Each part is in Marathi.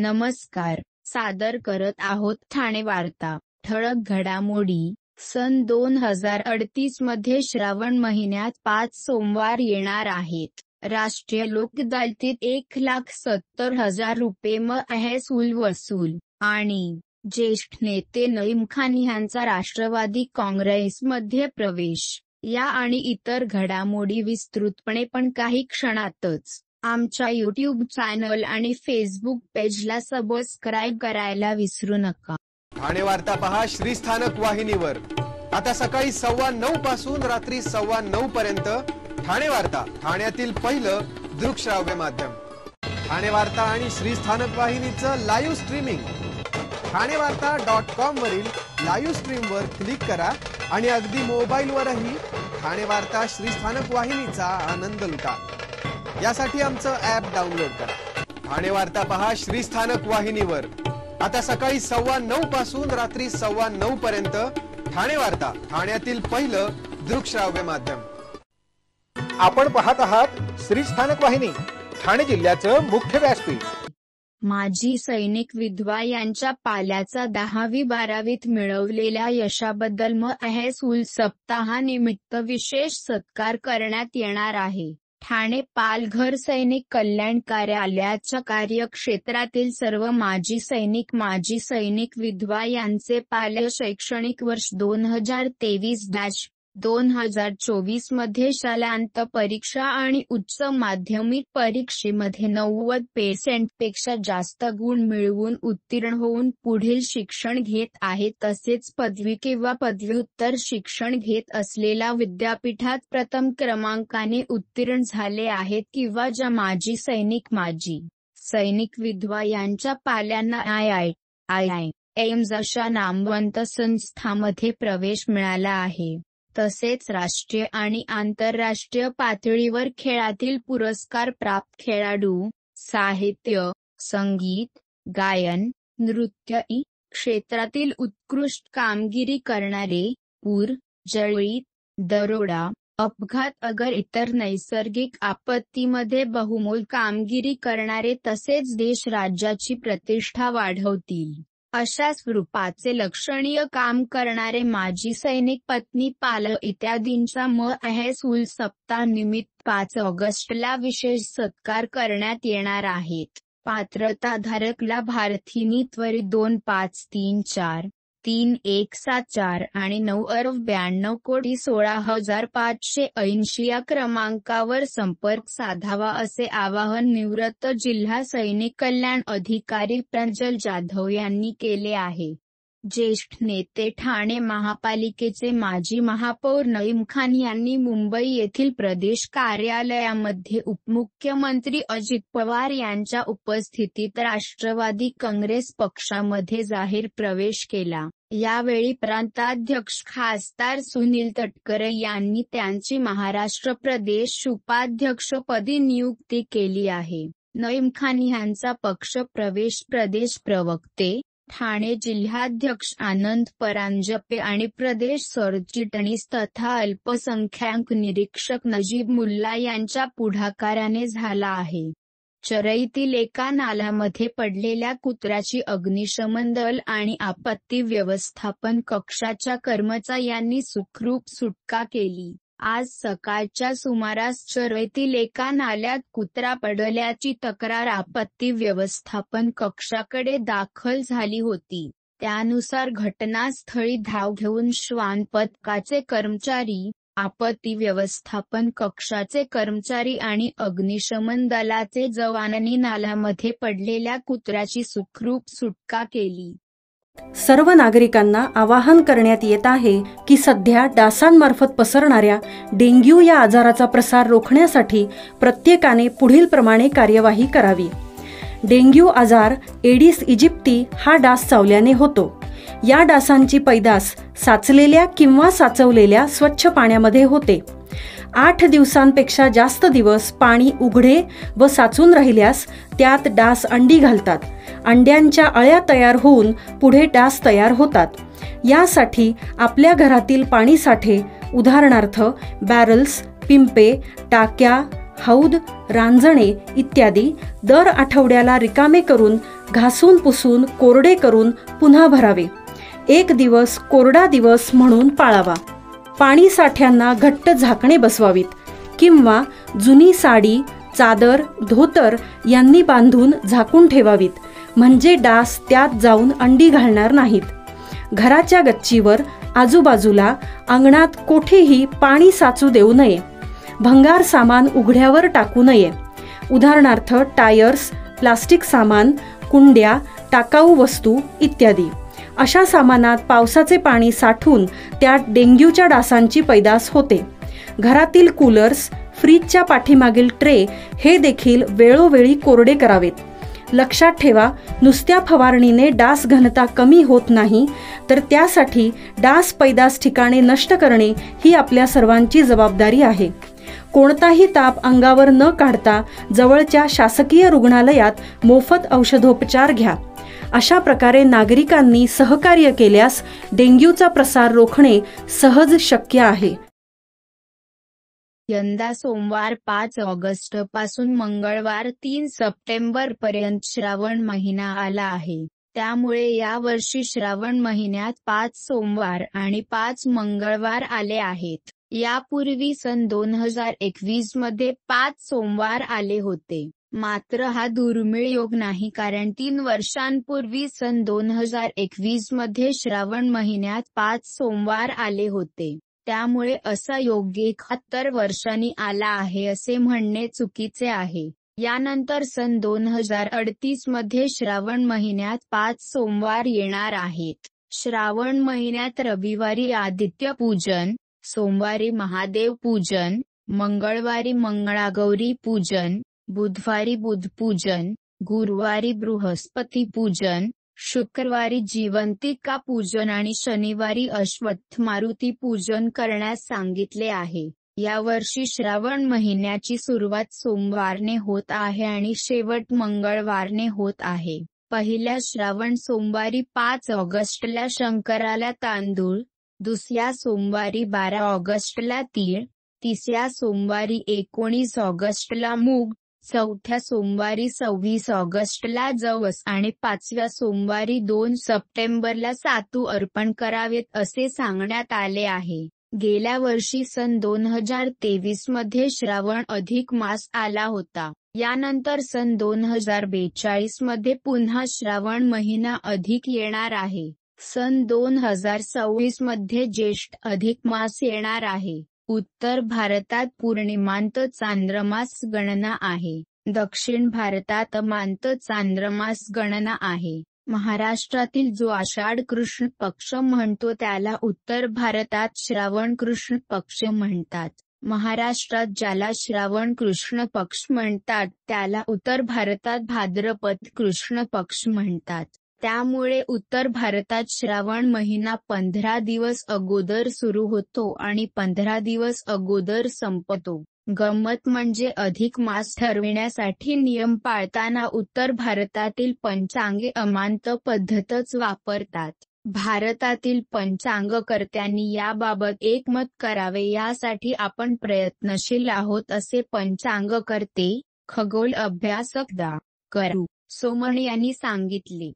नमस्कार. सादर करत आहोत ठाणे वार्ता. ठळक घडामोडी. सन 2038 मध्ये श्रावण महिन्यात 5 सोमवार येणार आहेत. राष्ट्रीय लोक अदालतीत 1,70,000 रुपये महसूल वसूल. आणि ज्येष्ठ नेते नईम खान यांचा राष्ट्रवादी काँग्रेसमध्ये प्रवेश. या आणि इतर घडामोडी विस्तृतपणे पण काही क्षणातच. आमच्या YouTube चॅनल आणि फेसबुक पेजला सबस्क्राईब करायला विसरू नका. ठाणे वार्ता पहा श्रीस्थानक वाहिनीवर. आता सकाळी 9:15 पासून रात्री 9:15 पर्यंत ठाणे वार्ता, ठाण्यातील पहिलं दृकश्राव्य माध्यम. ठाणे वार्ता आणि श्रीस्थानक वाहिनीचं लाईव्ह स्ट्रीमिंग ठाणेवार्ता.com वरील लाईव्ह स्ट्रीमवर क्लिक करा आणि अगदी मोबाईलवरही ठाणे वार्ता श्रीस्थानक वाहिनीचा आनंद लुटा. यासाठी आमचं ॲप डाउनलोड करा. ठाणे वार्ता पहा श्रीस्थानक वाहिनीवर. आता सकाळी 9:15 पासून रात्री 9:15 पर्यंत ठाणे वार्ता, ठाण्यातील पहिलं दृकश्राव्य माध्यम. आपण पाहत आहात श्रीस्थानक वाहिनी, ठाणे जिल्ह्याचं मुख्य व्यासपीठ. माजी सैनिक विधवा यांच्या पाल्याचा 10वी-12वीत मिळवलेल्या यशाबद्दल महसूल सप्ताहानिमित्त विशेष सत्कार करण्यात येणार आहे. ठाणे पालघर सैनिक कल्याण कार्यालयाच्या कार्यक्षेत्रातील सर्व माजी सैनिक विधवा यांचे पाल्य शैक्षणिक वर्ष 2023-2024 मध्ये शालांत परीक्षा आणि उच्च माध्यमिक परीक्षेमध्ये 90% पेक्षा जास्त गुण मिळवून उत्तीर्ण होऊन पुढील शिक्षण घेत आहेत. तसेच पदवी किंवा पदव्युत्तर शिक्षण घेत असलेल्या विद्यापीठात प्रथम क्रमांकाने उत्तीर्ण झाले आहेत किंवा ज्या माजी सैनिक विधवा यांच्या पाल्यांना IIMs अशा नामवंत संस्थांमध्ये प्रवेश मिळाला आहे. तसेच राष्ट्रीय आणि आंतरराष्ट्रीय पातळीवर खेळातील पुरस्कार प्राप्त खेळाडू, साहित्य, संगीत, गायन, नृत्य इ क्षेत्रातील उत्कृष्ट कामगिरी करणारे, पूर, जळीत, दरोडा, अपघात इतर नैसर्गिक आपत्तीमध्ये बहुमोल कामगिरी करणारे तसेच देश राज्याची प्रतिष्ठा वाढवतील अशा स्वरूपाचे लक्षणीय काम करणारे माजी सैनिक पत्नी पालक इत्यादींचा महसूल सप्ताहानिमित्त 5 ऑगस्टला विशेष सत्कार करण्यात येणार आहेत. पात्रताधारक लाभार्थींनी त्वरित 25343174 आणि 9,92,16,580 या क्रमांकावर संपर्क साधावा असे आवाहन निवृत्त जिल्हा सैनिक कल्याण अधिकारी प्रज्वल जाधव यांनी केले आहे. ज्येष्ठ नेते ठाणे महापालिकेचे माजी महापौर नईम खान यांनी मुंबई येथील प्रदेश कार्यालयामध्ये उपमुख्यमंत्री अजित पवार यांच्या उपस्थितीत राष्ट्रवादी काँग्रेस पक्षामध्ये जाहीर प्रवेश केला. यावेळी प्रांताध्यक्ष खासदार सुनील तटकरे यांनी त्यांची महाराष्ट्र प्रदेश उपाध्यक्षपदी नियुक्ती केली आहे. नईम खान यांचा पक्ष प्रवेश प्रदेश प्रवक्ते, ठाणे जिल्हाध्यक्ष आनंद परांजपे आणि प्रदेश सरचिटणीस तथा अल्पसंख्याक निरीक्षक नजीब मुल्ला यांच्या पुढाकाराने झाला आहे. चरईतील एका नाल्यामध्ये पडलेल्या कुत्र्याची अग्निशमन दल आणि आपत्ती व्यवस्थापन कक्षाच्या कर्मचाऱ्यांनी सुखरूप सुटका केली. आज सकाळच्या सुमारास चरईतील एका नाल्यात कुत्रा पडल्याची तक्रार आपत्ती व्यवस्थापन कक्षाकडे दाखल झाली होती. त्यानुसार घटनास्थळी धाव घेऊन श्वान पथकाचे कर्मचारी, आपत्ती व्यवस्थापन कक्षाचे कर्मचारी आणि अग्निशमन दलाचे जवानांनी नाल्यामध्ये पडलेल्या कुत्र्याची सुखरूप सुटका केली. सर्व नागरिकांना आवाहन करण्यात येत आहे की सध्या डासांमार्फत पसरणाऱ्या डेंग्यू या आजाराचा प्रसार रोखण्यासाठी प्रत्येकाने पुढील प्रमाणे कार्यवाही करावी. डेंग्यू आजार एडिस इजिप्ती हा डास चावल्याने होतो. या डासांची पैदास साचलेल्या किंवा साचवलेल्या स्वच्छ पाण्यामध्ये होते. 8 दिवसांपेक्षा जास्त दिवस पाणी उघडे व साचून राहिल्यास त्यात डास अंडी घालतात. अंड्यांच्या अळ्या तयार होऊन पुढे डास तयार होतात. यासाठी आपल्या घरातील पाणी साठे उदाहरणार्थ बॅरल्स, पिंपे, टाक्या, हौद, रांजणे इत्यादी दर आठवड्याला रिकामे करून घासून पुसून कोरडे करून पुन्हा भरावे. 1 दिवस कोरडा दिवस म्हणून पाळावा. पाणी साठ्यांना घट्ट झाकणे बसवावीत किंवा जुनी साडी, चादर, धोतर यांनी बांधून झाकून ठेवावीत, म्हणजे डास त्यात जाऊन अंडी घालणार नाहीत. घराच्या गच्चीवर, आजूबाजूला, अंगणात कोठेही पाणी साचू देऊ नये. भंगार सामान उघड्यावर टाकू नये. उदाहरणार्थ टायर्स, प्लास्टिक सामान, कुंड्या, टाकाऊ वस्तू इत्यादी. अशा सामानात पावसाचे पाणी साठून त्यात डेंग्यूच्या डासांची पैदास होते. घरातील कूलर्स, फ्रीजच्या पाठीमागील ट्रे हे देखील वेळोवेळी कोरडे करावेत. लक्षात ठेवा, नुसत्या फवारणीने डास घनता कमी होत नाही, तर त्यासाठी डास पैदास ठिकाणे नष्ट करणे ही आपल्या सर्वांची जबाबदारी आहे. कोणताही ताप अंगावर न काढता जवळच्या शासकीय रुग्णालयात मोफत औषधोपचार घ्या. अशा प्रकारे नागरिकांनी सहकार्य केल्यास डेंग्यूचा प्रसार रोखणे सहज शक्य आहे. यंदा सोमवार 5 ऑगस्ट पासून मंगळवार 3 सप्टेंबर पर्यंत श्रावण महिना आला आहे. त्यामुळे यावर्षी श्रावण महिन्यात 5 सोमवार आणि 5 मंगळवार आले आहेत. यापूर्वी सन 2021 मध्ये 5 सोमवार आले होते. मात्र हा दुर्मिळ योग नाही, कारण 3 वर्षांपूर्वी सन 2021 मध्ये श्रावण महिन्यात 5 सोमवार आले होते. त्यामुळे असा योग 71 वर्षांनी आला आहे असे म्हणणे चुकीचे आहे. यानंतर सन 2038 मध्ये श्रावण महिन्यात 5 सोमवार येणार आहेत. श्रावण महिन्यात रविवारी आदित्य पूजन, सोमवारी महादेव पूजन, मंगळवारी मंगळागौरी पूजन, बुधवारी बुध पूजन, गुरुवारी बृहस्पती पूजन, शुक्रवारी जीवंतिका पूजन आणि शनिवारी अश्वत्थ मारुती पूजन करण्यास सांगितले आहे. यावर्षी श्रावण महिन्याची सुरुवात सोमवारने होत आहे आणि शेवट मंगळवारने होत आहे. पहिल्या श्रावण सोमवारी 5 ऑगस्टला शंकराला तांदूळ, दुसऱ्या सोमवारी 12 ऑगस्टला तीळ, तिसऱ्या सोमवारी 19 ऑगस्टला मूग, चौथ्या सोमवारी 26 ऑगस्टला जवस आणि 5व्या सोमवारी 2 सप्टेंबरला सातू अर्पण करावेत असे सांगण्यात आले आहे. गेल्या वर्षी सन 2023 मध्ये श्रावण अधिक मास आला होता. यानंतर सन 2042 मध्ये पुन्हा श्रावण महिना अधिक येणार आहे. सन 2026 मध्ये ज्येष्ठ अधिक मास येणार आहे. उत्तर भारतात पौर्णिमांत चांद्रमास गणना आहे. दक्षिण भारतात अमांत चांद्रमास गणना आहे. महाराष्ट्रातील जो आषाढ कृष्ण पक्ष म्हणतो त्याला उत्तर भारतात श्रावण कृष्ण पक्ष म्हणतात. महाराष्ट्रात ज्याला श्रावण कृष्ण पक्ष म्हणतात त्याला उत्तर भारतात भाद्रपद कृष्ण पक्ष म्हणतात. त्यामुळे उत्तर भारतात श्रावण महिना 15 दिवस अगोदर सुरू होतो आणि 15 दिवस अगोदर संपतो. गंमत म्हणजे अधिक मास ठरविण्यासाठी नियम पाळताना उत्तर भारतातील पंचांगे अमांत पद्धतच वापरतात. भारतातील पंचांगकर्त्यांनी याबाबत एकमत करावे यासाठी आपण प्रयत्नशील आहोत असे पंचांगकर्ते, खगोल अभ्यासक डॉ. सोमणी यांनी सांगितले.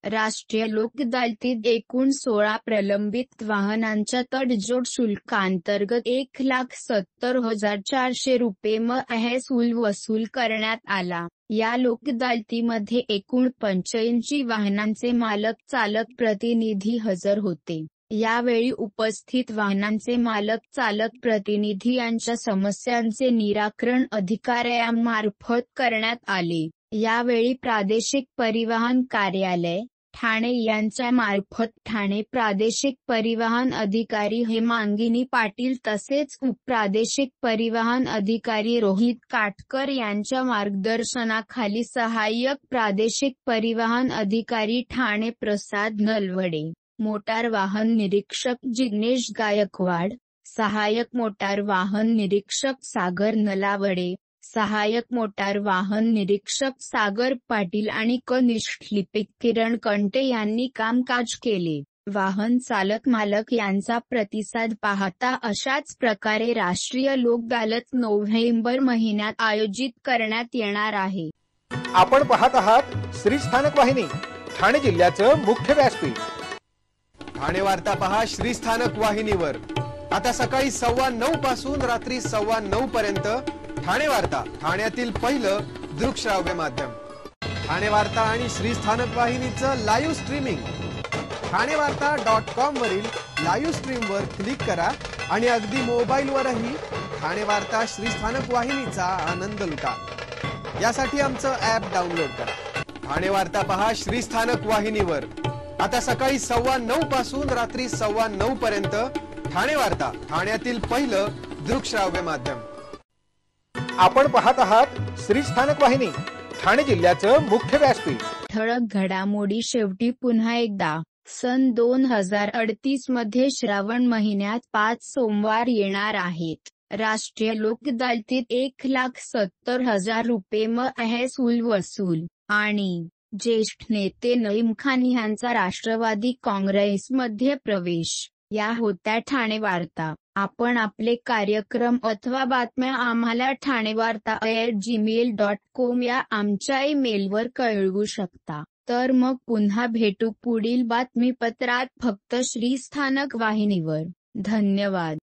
राष्ट्रीय लोक अदालतीत एकूण 16 प्रलंबित वाहनांच्या तडजोड शुल्कांतर्गत 1,70,400 रुपये महसूल वसूल करण्यात आला. या लोक अदालतीमध्ये एकूण 85 वाहनांचे मालक चालक प्रतिनिधी हजर होते. यावेळी उपस्थित वाहनांचे मालक चालक प्रतिनिधी यांच्या समस्यांचे निराकरण अधिकाऱ्यांमार्फत करण्यात आले. यावेळी प्रादेशिक परिवहन कार्यालय, ठाणे यांच्या मार्फत ठाणे प्रादेशिक परिवहन अधिकारी हेमांगिनी पाटील तसेच उपप्रादेशिक परिवहन अधिकारी रोहित काटकर यांच्या मार्गदर्शनाखाली सहाय्यक प्रादेशिक परिवहन अधिकारी ठाणे प्रसाद नलवडे, मोटार वाहन निरीक्षक जिग्नेश गायकवाड, सहाय्यक मोटार वाहन निरीक्षक सागर नलावडे, सहाय्यक मोटार वाहन निरीक्षक सागर पाटील आणि कनिष्ठ लिपिक किरण कंटे यांनी कामकाज केले. वाहन चालक मालक यांचा प्रतिसाद पाहता अशाच प्रकारे राष्ट्रीय लोक अदालत नोव्हेंबर महिन्यात आयोजित करण्यात येणार आहे. आपण पाहत आहात श्री स्थानक वाहिनी, ठाणे जिल्ह्याचं मुख्य व्यासपीठ. ठाणे वार्ता पहा श्री स्थानक वाहिनीवर. आता सकाळी 9:15 पासून रात्री 9:15 पर्यंत ठाणे वार्ता, ठाण्यातील पहिलं दृकश्राव्य माध्यम. ठाणे वार्ता आणि श्री स्थानक वाहिनीचं लाईव्ह स्ट्रीमिंग ठाणेवार्ता.com वरील लाईव्ह स्ट्रीमवर क्लिक करा आणि अगदी मोबाईलवरही ठाणे वार्ता श्री स्थानक वाहिनीचा आनंद लुटा. यासाठी आमचं ॲप डाउनलोड करा. ठाणे वार्ता पहा श्री स्थानक वाहिनीवर. आता सकाळी 9:15 पासून रात्री 9:15 पर्यंत ठाणे वार्ता, ठाण्यातील पहिलं दृकश्राव्य माध्यम. आपण पाहत आहात श्री स्थानक वाहिनी, ठाणे जिल्ह्याचं मुख्य व्यासपीठ. ठळक घडामोडी शेवटी पुन्हा एकदा. सन 2038 मध्ये श्रावण महिन्यात 5 सोमवार येणार आहेत. राष्ट्रीय लोक अदालतीत 1,70,000 रुपये महसूल वसूल. आणि ज्येष्ठ नेते नईम खान यांचा राष्ट्रवादी काँग्रेसमध्ये प्रवेश. या होत्या ठाणे वार्ता. आपण आपले कार्यक्रम अथवा बातम्या आम्हाला ठाणेवार्ता@gmail.com या आमच्या ईमेलवर कळवू शकता. तर मग पुन्हा भेटू पुढील बातमीपत्रात, फक्त श्री स्थानक वाहिनीवर. धन्यवाद.